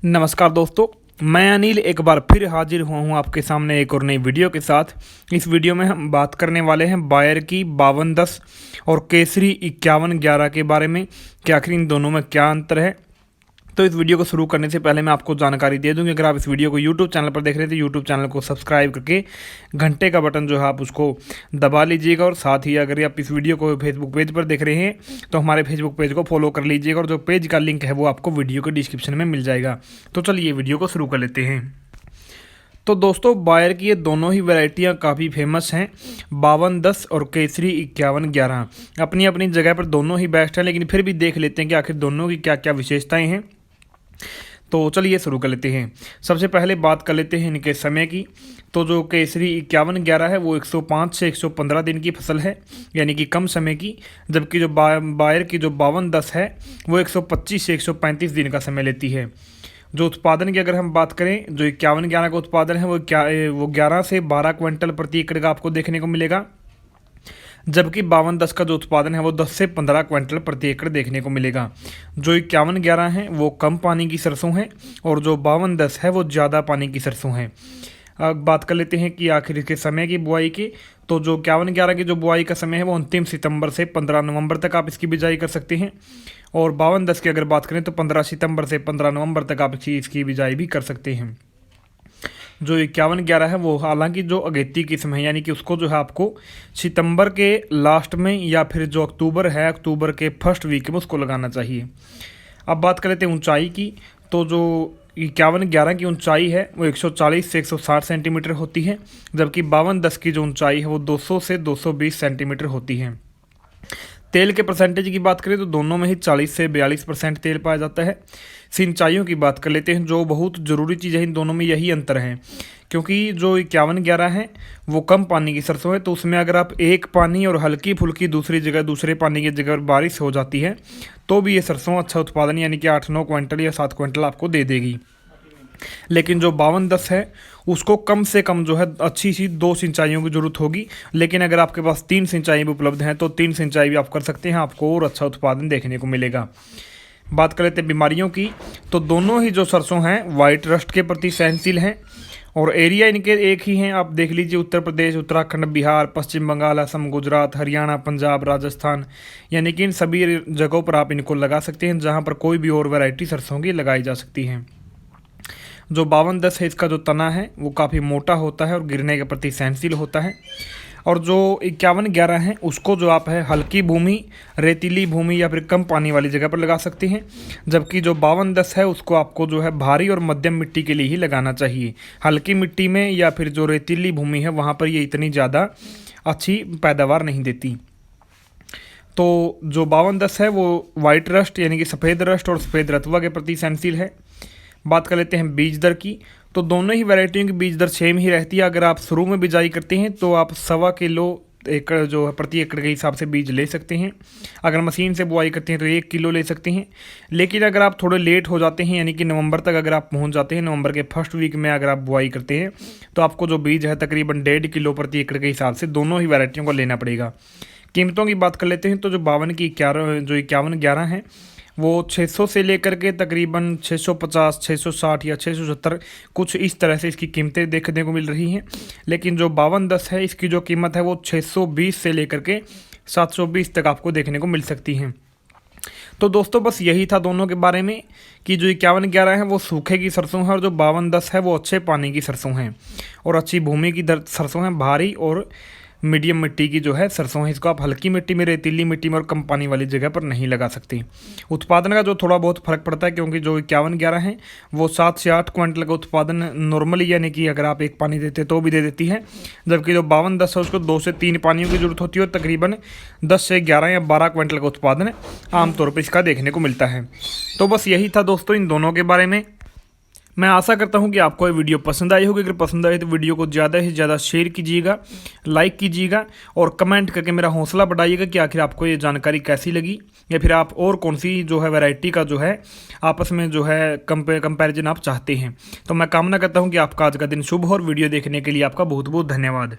नमस्कार दोस्तों, मैं अनिल एक बार फिर हाजिर हुआ हूँ आपके सामने एक और नई वीडियो के साथ। इस वीडियो में हम बात करने वाले हैं बायर की 5210 और केसरी 5111 के बारे में कि आखिर इन दोनों में क्या अंतर है। तो इस वीडियो को शुरू करने से पहले मैं आपको जानकारी दे दूं कि अगर आप इस वीडियो को YouTube चैनल पर देख रहे हैं तो YouTube चैनल को सब्सक्राइब करके घंटे का बटन जो है आप उसको दबा लीजिएगा, और साथ ही अगर आप इस वीडियो को फेसबुक पेज पर देख रहे हैं तो हमारे फेसबुक पेज को फॉलो कर लीजिएगा, और जो पेज का लिंक है वो आपको वीडियो के डिस्क्रिप्शन में मिल जाएगा। तो चलिए वीडियो को शुरू कर लेते हैं। तो दोस्तों, बायर की ये दोनों ही वैरायटियाँ काफ़ी फेमस हैं, 5210 और केसरी 5111। अपनी अपनी जगह पर दोनों ही बेस्ट हैं, लेकिन फिर भी देख लेते हैं कि आखिर दोनों की क्या क्या विशेषताएं हैं। तो चलिए शुरू कर लेते हैं। सबसे पहले बात कर लेते हैं इनके समय की। तो जो केसरी 5111 है वो 105 से 115 दिन की फसल है, यानी कि कम समय की, जबकि जो बायर की जो 5210 है वो 125 से 135 दिन का समय लेती है। जो उत्पादन की अगर हम बात करें, जो 5111 का उत्पादन है वो 11 से 12 क्विंटल प्रति एकड़ का आपको देखने को मिलेगा, जबकि 5210 का जो उत्पादन है वो 10 से 15 क्विंटल प्रति एकड़ देखने को मिलेगा। जो 5111 है वो कम पानी की सरसों है, और जो 5210 है वो ज़्यादा पानी की सरसों है। अब बात कर लेते हैं कि आखिर इसके समय की बुआई की। तो जो 5111 की जो बुआई का समय है वो 29 सितंबर से 15 नवंबर तक आप इसकी बिजाई कर सकते हैं, और 5210 की अगर बात करें तो 15 सितंबर से 15 नवंबर तक आप इसकी बिजाई भी कर सकते हैं। जो 5111 है वो हालांकि जो अगेती किस्म है, यानी कि उसको जो है आपको सितंबर के लास्ट में या फिर जो अक्टूबर है, अक्टूबर के फर्स्ट वीक में उसको लगाना चाहिए। अब बात कर लेते हैं ऊंचाई की। तो जो 5111 की ऊंचाई है वो 140 से 160 सेंटीमीटर होती है, जबकि 5210 की जो ऊंचाई है वो 200 से 220 सेंटीमीटर होती है। तेल के परसेंटेज की बात करें तो दोनों में ही 40 से 42% तेल पाया जाता है। सिंचाइयों की बात कर लेते हैं, जो बहुत ज़रूरी चीज़ है, इन दोनों में यही अंतर है, क्योंकि जो 5111 है वो कम पानी की सरसों है, तो उसमें अगर आप एक पानी और हल्की फुल्की दूसरे पानी की जगह बारिश हो जाती है तो भी ये सरसों अच्छा उत्पादन यानी कि 8-9 क्विंटल या 7 क्विंटल आपको दे देगी। लेकिन जो 5210 है उसको कम से कम जो है अच्छी सी 2 सिंचाइयों की ज़रूरत होगी, लेकिन अगर आपके पास 3 सिंचाई भी उपलब्ध हैं तो 3 सिंचाई भी आप कर सकते हैं, आपको और अच्छा उत्पादन देखने को मिलेगा। बात कर लेते हैं बीमारियों की। तो दोनों ही जो सरसों हैं वाइट रस्ट के प्रति सहनशील हैं, और एरिया इनके एक ही हैं। आप देख लीजिए, उत्तर प्रदेश, उत्तराखंड, बिहार, पश्चिम बंगाल, असम, गुजरात, हरियाणा, पंजाब, राजस्थान, यानी कि इन सभी जगहों पर आप इनको लगा सकते हैं जहाँ पर कोई भी और वैरायटी सरसों की लगाई जा सकती हैं। जो 5210 है इसका जो तना है वो काफ़ी मोटा होता है और गिरने के प्रति सहनशील होता है, और जो 5111 है उसको जो आप है हल्की भूमि, रेतीली भूमि या फिर कम पानी वाली जगह पर लगा सकते हैं, जबकि जो 5210 है उसको आपको जो है भारी और मध्यम मिट्टी के लिए ही लगाना चाहिए। हल्की मिट्टी में या फिर जो रेतीली भूमि है वहाँ पर ये इतनी ज़्यादा अच्छी पैदावार नहीं देती। तो जो 5210 है वो वाइट रस्ट यानी कि सफ़ेद रस्ट और सफ़ेद रतुआ के प्रति सहनशील है। बात कर लेते हैं बीज दर की। तो दोनों ही वैरायटियों की बीज दर सेम ही रहती है। अगर आप शुरू में बिजाई करते हैं तो आप 1.25 किलो एकड़ जो है प्रति एकड़ के हिसाब से बीज ले सकते हैं। अगर मशीन से बुआई करते हैं तो 1 किलो ले सकते हैं। लेकिन अगर आप थोड़े लेट हो जाते हैं, यानी कि नवंबर तक अगर आप पहुंच जाते हैं, नवंबर के फर्स्ट वीक में अगर आप बुआई करते हैं तो आपको जो बीज है तकरीबन 1.5 किलो प्रति एकड़ के हिसाब से दोनों ही वैरायटियों को लेना पड़ेगा। कीमतों की बात कर लेते हैं। तो जो 5111 है वो 600 से लेकर के तकरीबन 650, 660 या 670 कुछ इस तरह से इसकी कीमतें देखने को मिल रही हैं। लेकिन जो 5210 है इसकी जो कीमत है वो 620 से लेकर के 720 तक आपको देखने को मिल सकती हैं। तो दोस्तों, बस यही था दोनों के बारे में कि जो 5111 है वो सूखे की सरसों है, और जो 5210 है वो अच्छे पानी की सरसों हैं और अच्छी भूमि की सरसों हैं, भारी और मीडियम मिट्टी की जो है सरसों है। इसको आप हल्की मिट्टी में, रेतीली मिट्टी में और कम पानी वाली जगह पर नहीं लगा सकते। उत्पादन का जो थोड़ा बहुत फर्क पड़ता है, क्योंकि जो 5111 है वो 7 से 8 क्विंटल का उत्पादन नॉर्मली, यानी कि अगर आप 1 पानी देते तो भी दे देती है, जबकि जो 5210 है उसको 2 से 3 पानियों की जरूरत होती है, और तकरीबन 10 से 11 या 12 क्विंटल का उत्पादन आमतौर पर इसका देखने को मिलता है। तो बस यही था दोस्तों इन दोनों के बारे में। मैं आशा करता हूं कि आपको ये वीडियो पसंद आई होगी। अगर पसंद आई तो वीडियो को ज़्यादा से ज़्यादा शेयर कीजिएगा, लाइक कीजिएगा, और कमेंट करके मेरा हौसला बढ़ाइएगा कि आखिर आपको ये जानकारी कैसी लगी, या फिर आप और कौन सी जो है वैरायटी का जो है आपस में जो है कंपैरिजन आप चाहते हैं। तो मैं कामना करता हूँ कि आपका आज का दिन शुभ हो, और वीडियो देखने के लिए आपका बहुत बहुत धन्यवाद।